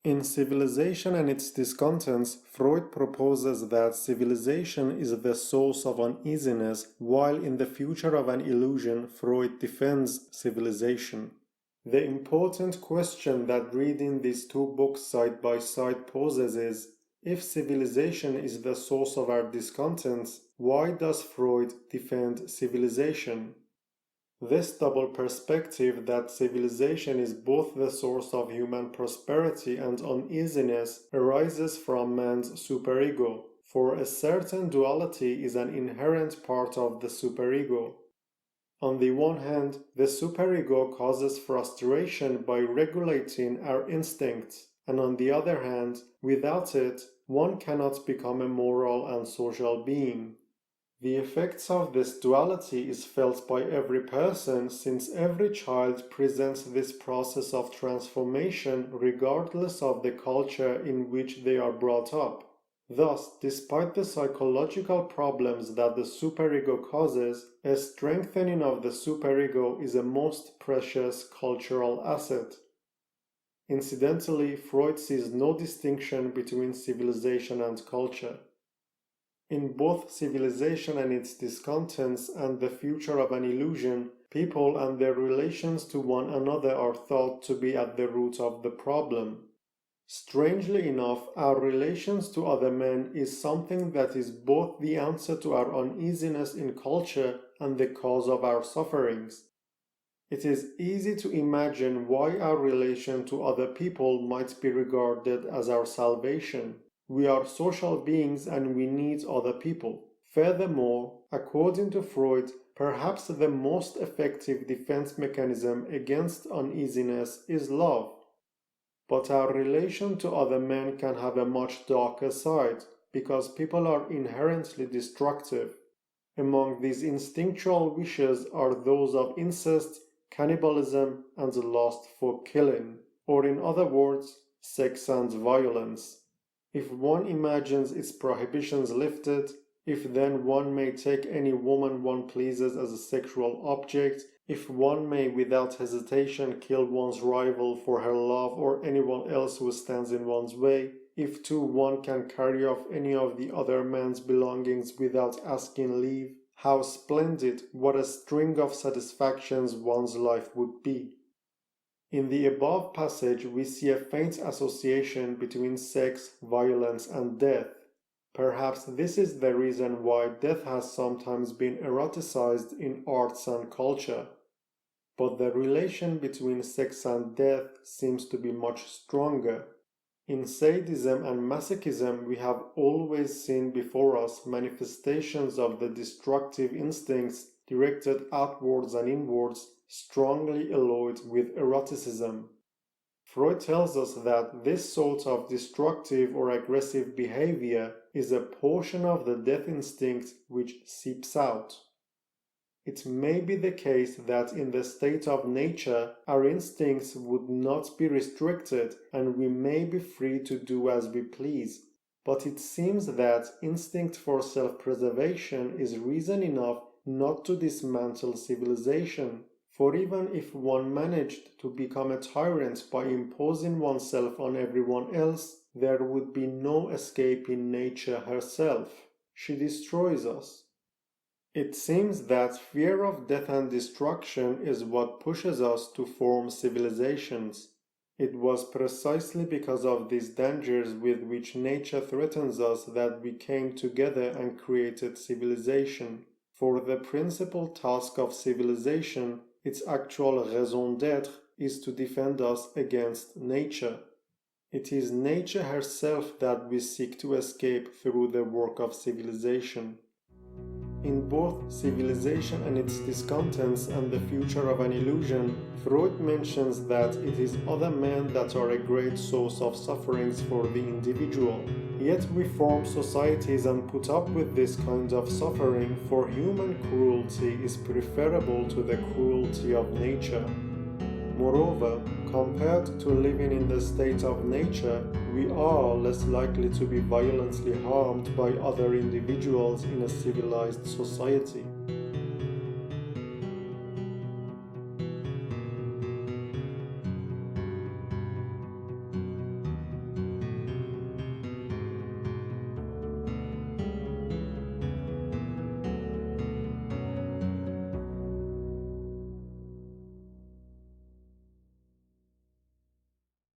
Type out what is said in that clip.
In Civilization and its Discontents, Freud proposes that civilization is the source of uneasiness, while in The Future of an Illusion, Freud defends civilization. The important question that reading these two books side by side poses is, if civilization is the source of our discontents, why does Freud defend civilization? This double perspective that civilization is both the source of human prosperity and uneasiness arises from man's superego, for a certain duality is an inherent part of the superego. On the one hand, the superego causes frustration by regulating our instincts, and on the other hand, without it, one cannot become a moral and social being. The effects of this duality is felt by every person, since every child presents this process of transformation regardless of the culture in which they are brought up. Thus, despite the psychological problems that the superego causes, a strengthening of the superego is a most precious cultural asset. Incidentally, Freud sees no distinction between civilization and culture. In both Civilization and its Discontents and The Future of an Illusion, people and their relations to one another are thought to be at the root of the problem. Strangely enough, our relations to other men is something that is both the answer to our uneasiness in culture and the cause of our sufferings. It is easy to imagine why our relation to other people might be regarded as our salvation. We are social beings and we need other people. Furthermore, according to Freud, perhaps the most effective defense mechanism against uneasiness is love. But our relation to other men can have a much darker side, because people are inherently destructive. Among these instinctual wishes are those of incest, cannibalism, and the lust for killing, or in other words, sex and violence. If one imagines its prohibitions lifted, if then one may take any woman one pleases as a sexual object, if one may without hesitation kill one's rival for her love or anyone else who stands in one's way, if too one can carry off any of the other man's belongings without asking leave, how splendid, what a string of satisfactions one's life would be. In the above passage, we see a faint association between sex, violence, and death. Perhaps this is the reason why death has sometimes been eroticized in arts and culture. But the relation between sex and death seems to be much stronger. In sadism and masochism, we have always seen before us manifestations of the destructive instincts directed outwards and inwards, strongly alloyed with eroticism. Freud tells us that this sort of destructive or aggressive behavior is a portion of the death instinct which seeps out. It may be the case that in the state of nature our instincts would not be restricted and we may be free to do as we please, but it seems that instinct for self-preservation is reason enough not to dismantle civilization. For even if one managed to become a tyrant by imposing oneself on everyone else, there would be no escape in nature herself. She destroys us. It seems that fear of death and destruction is what pushes us to form civilizations. It was precisely because of these dangers with which nature threatens us that we came together and created civilization. For the principal task of civilization, its actual raison d'être, is to defend us against nature. It is nature herself that we seek to escape through the work of civilization. In both Civilization and its Discontents and The Future of an Illusion, Freud mentions that it is other men that are a great source of sufferings for the individual. Yet we form societies and put up with this kind of suffering, for human cruelty is preferable to the cruelty of nature. Moreover, compared to living in the state of nature, we are less likely to be violently harmed by other individuals in a civilized society.